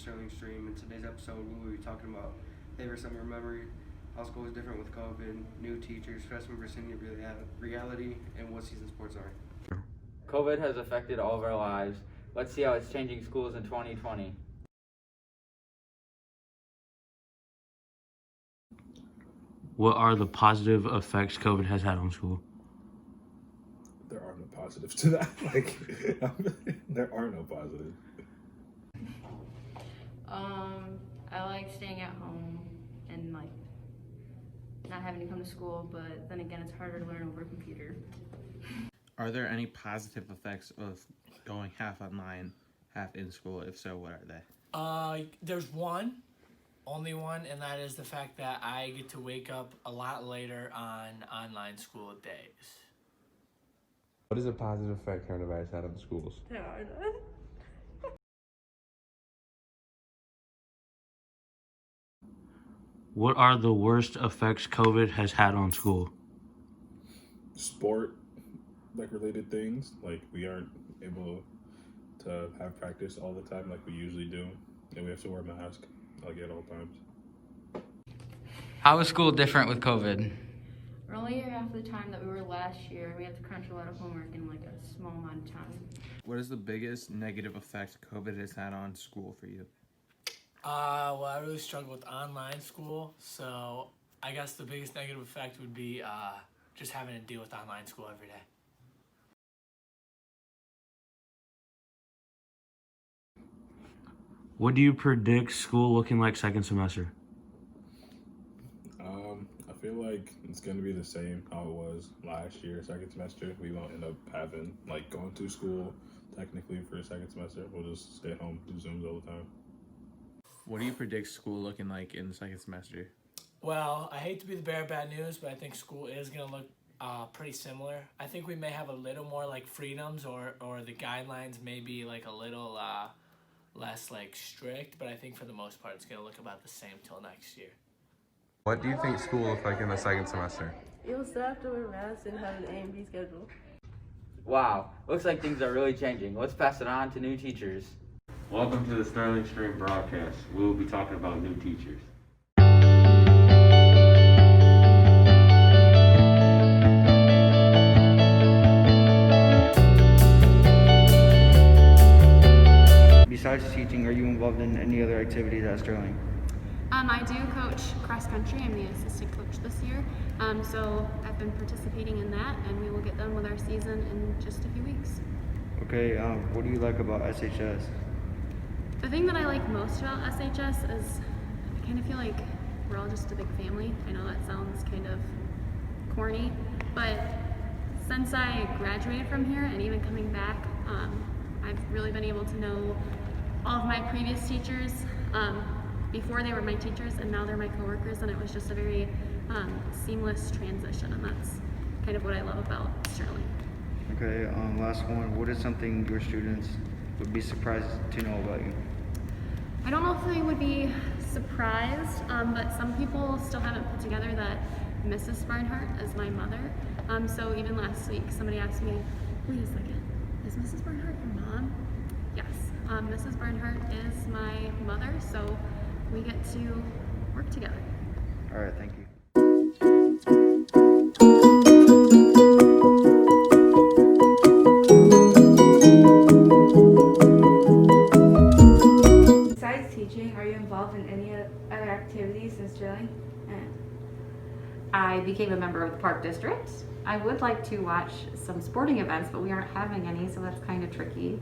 Sterling Stream. In today's episode, we will be talking about favorite summer memory, how school is different with COVID, new teachers, freshman versus senior reality, and what season sports are. COVID has affected all of our lives. Let's see how it's changing schools in 2020. What are the positive effects COVID has had on school? There are no positives to that. There are no positives. I like staying at home and not having to come to school, but then again, it's harder to learn over a computer. Are there any positive effects of going half online, half in school? If so, what are they? There's only one, and that is the fact that I get to wake up a lot later on online school days. What is a positive effect coronavirus had on schools? There are none. What are the worst effects COVID has had on school? Sport, related things. We aren't able to have practice all the time like we usually do, and we have to wear a mask at all times. How is school different with COVID? We're only here half the time that we were last year. We have to crunch a lot of homework in a small amount of time. What is the biggest negative effect COVID has had on school for you? Well, I really struggle with online school, so I guess the biggest negative effect would be just having to deal with online school every day. What do you predict school looking like second semester? I feel like it's going to be the same how it was last year, second semester. We won't end up having, going to school technically for a second semester. We'll just stay at home, do Zooms all the time. What do you predict school looking like in the second semester? Well, I hate to be the bearer of bad news, but I think school is going to look pretty similar. I think we may have a little more freedoms, or the guidelines may be a little less strict, but I think for the most part it's going to look about the same till next year. What do you think school will look like in the second semester? You'll still have to wear masks and have an A and B schedule. Wow, looks like things are really changing. Let's pass it on to new teachers. Welcome to the Sterling Stream broadcast. We will be talking about new teachers. Besides teaching, are you involved in any other activities at Sterling? I do coach cross country. I'm the assistant coach this year. So I've been participating in that, and we will get done with our season in just a few weeks. Okay, what do you like about SHS? The thing that I like most about SHS is I kind of feel like we're all just a big family. I know that sounds kind of corny, but since I graduated from here and even coming back, I've really been able to know all of my previous teachers. Before they were my teachers, and now they're my coworkers, and it was just a very seamless transition, and that's kind of what I love about Sterling. Okay, last one. What is something your students would be surprised to know about you? I don't know if they would be surprised, but some people still haven't put together that Mrs. Barnhart is my mother. So even last week, somebody asked me, wait a second, is Mrs. Barnhart your mom? Yes, Mrs. Barnhart is my mother, so we get to work together. All right, thank you. Besides teaching, are you involved in any other activities in Sterling? I became a member of the Park District. I would like to watch some sporting events, but we aren't having any, so that's kind of tricky.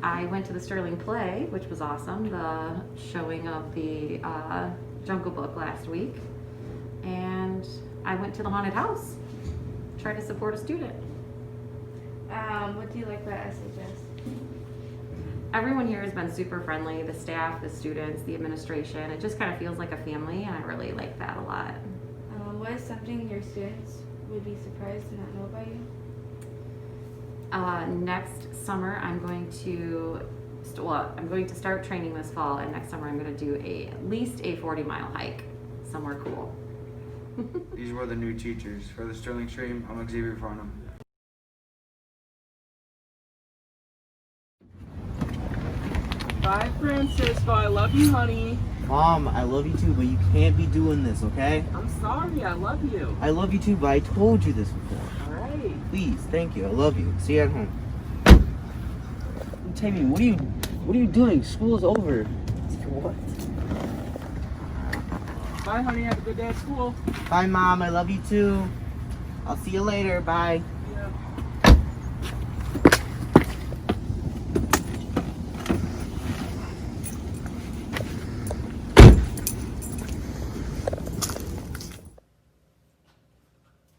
I went to the Sterling play, which was awesome, the showing of the Jungle Book last week. And I went to the haunted house, tried to support a student. What do you like about SHS? Everyone here has been super friendly, the staff, the students, the administration. It just kind of feels like a family, and I really like that a lot. What is something your students would be surprised to not know about you? Next summer, I'm going to start training this fall, and next summer I'm going to do at least a 40-mile hike somewhere cool. These were the new teachers. For the Sterling Stream, I'm Xavier Farnham. Bye, Francisco. I love you, honey. Mom, I love you too, but you can't be doing this, okay? I'm sorry. I love you. I love you too, but I told you this before. All right. Please, thank you. I love you. See you at home. Tammy, what are you doing? School is over. What? Bye, honey. Have a good day at school. Bye, Mom. I love you too. I'll see you later. Bye. Yeah.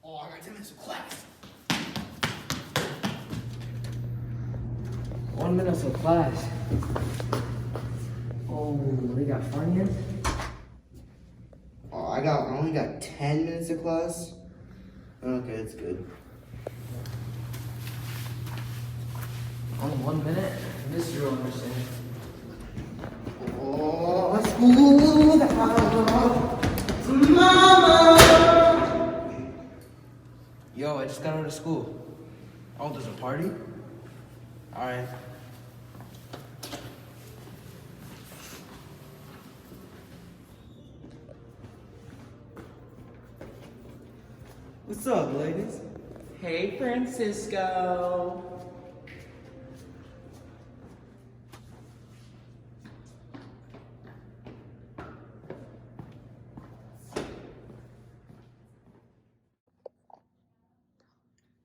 Oh, I got 10 minutes of class. 1 minute of class. Oh, they got Funyuns? Oh, I only got 10 minutes of class. Okay, that's good. Only 1 minute? This is real understand. Oh, school Mama! Yo, I just got out of school. Oh, there's a party? Alright. What's up, ladies? Hey, Francisco.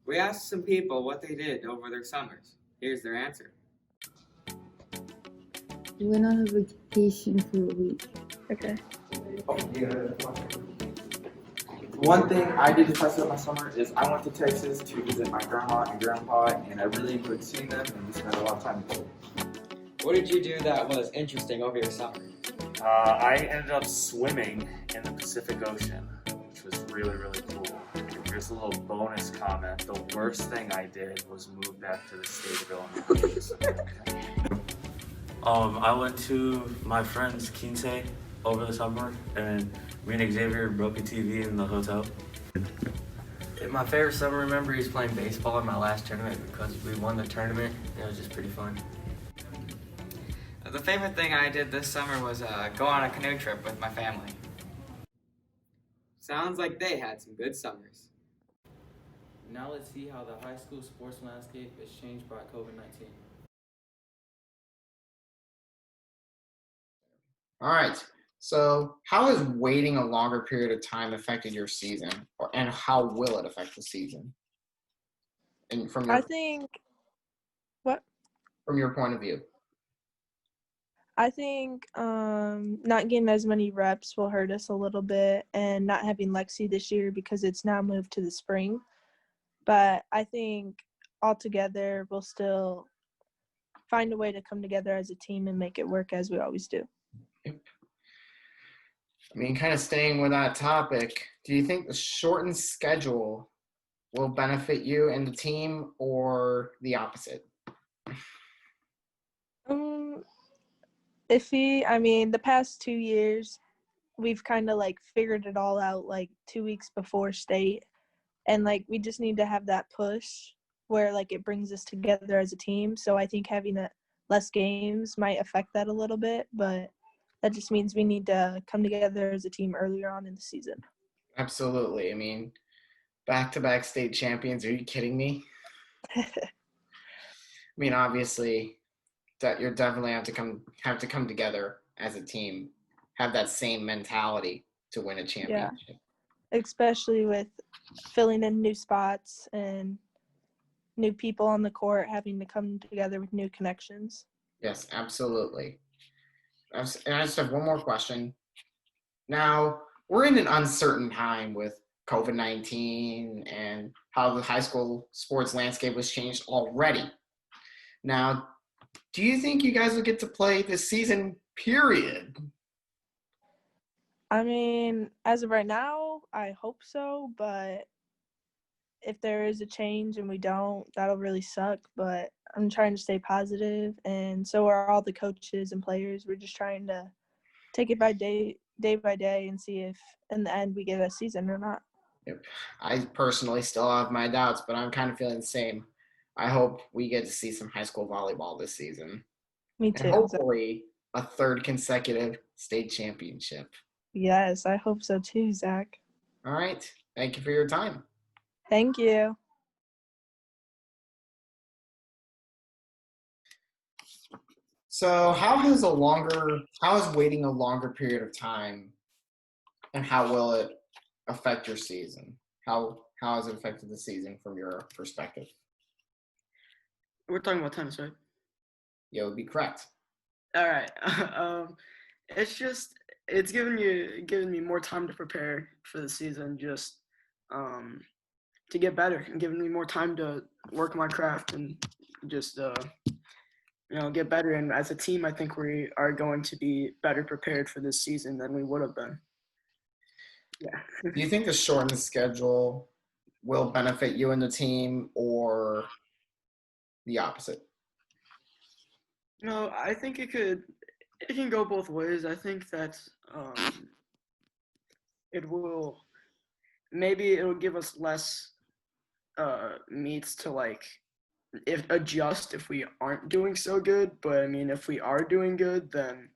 We asked some people what they did over their summers. Here's their answer. We went on a vacation for a week. Okay. One thing I did to spice up my summer is I went to Texas to visit my grandma and grandpa, and I really enjoyed seeing them, and we spent a lot of time together. What did you do that was interesting over your summer? I ended up swimming in the Pacific Ocean, which was really, really cool. Here's a little bonus comment. The worst thing I did was move back to the state of Illinois. I went to my friend's quince over the summer, and me and Xavier broke a TV in the hotel. My favorite summer memory is playing baseball in my last tournament because we won the tournament. It was just pretty fun. The favorite thing I did this summer was go on a canoe trip with my family. Sounds like they had some good summers. Now let's see how the high school sports landscape is changed by COVID-19. All right. So how has waiting a longer period of time affected your season, and how will it affect the season? And from your, from your point of view. I think not getting as many reps will hurt us a little bit, and not having Lexi this year because it's now moved to the spring. But I think altogether we'll still find a way to come together as a team and make it work as we always do. Yep. I mean, kind of staying with that topic, do you think the shortened schedule will benefit you and the team, or the opposite? Iffy. I mean, the past 2 years, we've kind of like figured it all out like 2 weeks before state. And like, we just need to have that push where like it brings us together as a team. So I think having less games might affect that a little bit, but that just means we need to come together as a team earlier on in the season. Absolutely. I mean, back-to-back state champions. Are you kidding me? I mean, obviously, that you're definitely have to come together as a team, have that same mentality to win a championship. Yeah. Especially with filling in new spots and new people on the court, having to come together with new connections. Yes, absolutely. And I just have one more question. Now, we're in an uncertain time with COVID-19 and how the high school sports landscape was changed already. Now, do you think you guys will get to play this season, period? I mean, as of right now, I hope so, but if there is a change and we don't, that'll really suck. But I'm trying to stay positive, and so are all the coaches and players. We're just trying to take it day by day and see if in the end we get a season or not. Yep. I personally still have my doubts, but I'm kind of feeling the same. I hope we get to see some high school volleyball this season. Me and too. hopefully a third consecutive state championship. Yes, I hope so too, Zach. All right. Thank you for your time. Thank you. So, how is waiting a longer period of time, and how will it affect your season? How has it affected the season from your perspective? We're talking about tennis, right? Yeah, would be correct. All right. It's giving me more time to prepare for the season, just to get better, and giving me more time to work my craft and just get better. And as a team, I think we are going to be better prepared for this season than we would have been. Yeah. Do you think the shortened schedule will benefit you and the team, or the opposite? No, I think it can go both ways. I think that it'll give us less meets to adjust if we aren't doing so good. But I mean, if we are doing good, then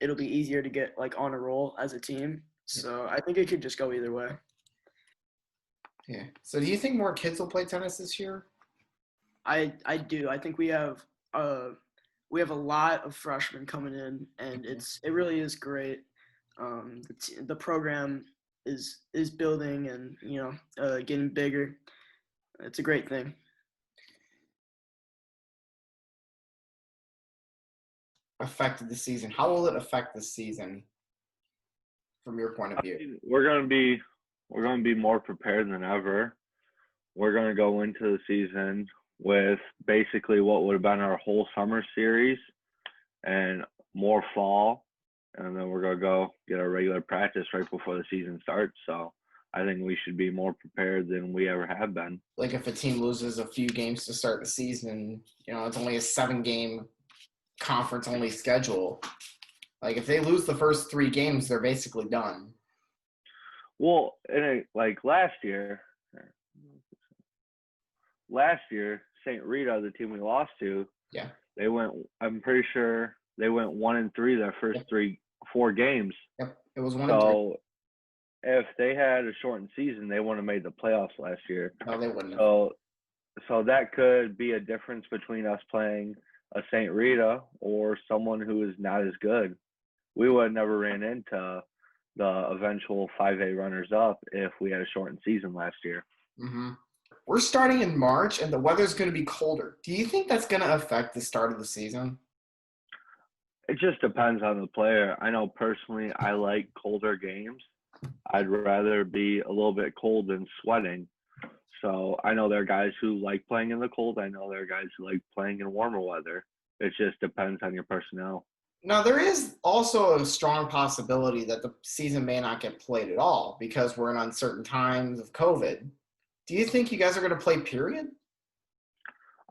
it'll be easier to get on a roll as a team. So I think it could just go either way. Yeah. So do you think more kids will play tennis this year? I do. I think we have a lot of freshmen coming in, and it really is great. The program is building and getting bigger. It's a great thing. Affected the season. How will it affect the season from your point of view? We're gonna be more prepared than ever. We're gonna go into the season with basically what would have been our whole summer series and more fall, and then we're gonna go get our regular practice right before the season starts. So I think we should be more prepared than we ever have been. Like if a team loses a few games to start the season, it's only a 7-game conference only schedule. Like if they lose the first 3 games, they're basically done. Well, last year, St. Rita, the team we lost to, yeah, they went. I'm pretty sure they went 1-3 their first 4 games. Yep, it was 1-3. So if they had a shortened season, they wouldn't have made the playoffs last year. No, they wouldn't. So that could be a difference between us playing a St. Rita or someone who is not as good. We would have never ran into the eventual 5A runners-up if we had a shortened season last year. Mm-hmm. We're starting in March, and the weather's going to be colder. Do you think that's going to affect the start of the season? It just depends on the player. I know personally I like colder games. I'd rather be a little bit cold than sweating. So I know there are guys who like playing in the cold. I know there are guys who like playing in warmer weather. It just depends on your personnel. Now, there is also a strong possibility that the season may not get played at all because we're in uncertain times of COVID. Do you think you guys are going to play, period?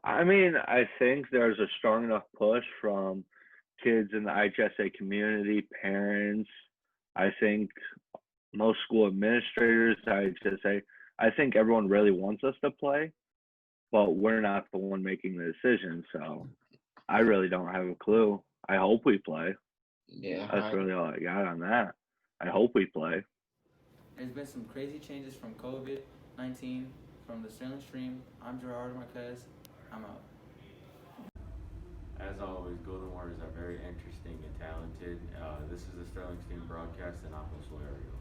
I mean, I think there's a strong enough push from kids in the IHSA community, parents. I think most school administrators, IHSA, I think everyone really wants us to play, but we're not the one making the decision. So I really don't have a clue. I hope we play. Yeah. That's really all I got on that. I hope we play. There's been some crazy changes from COVID-19 from the Sterling Stream. I'm Gerard Marquez. I'm out. As always, Golden Warriors are very interesting and talented. This is the Sterling Stream broadcast, and I'm Jose Ariel.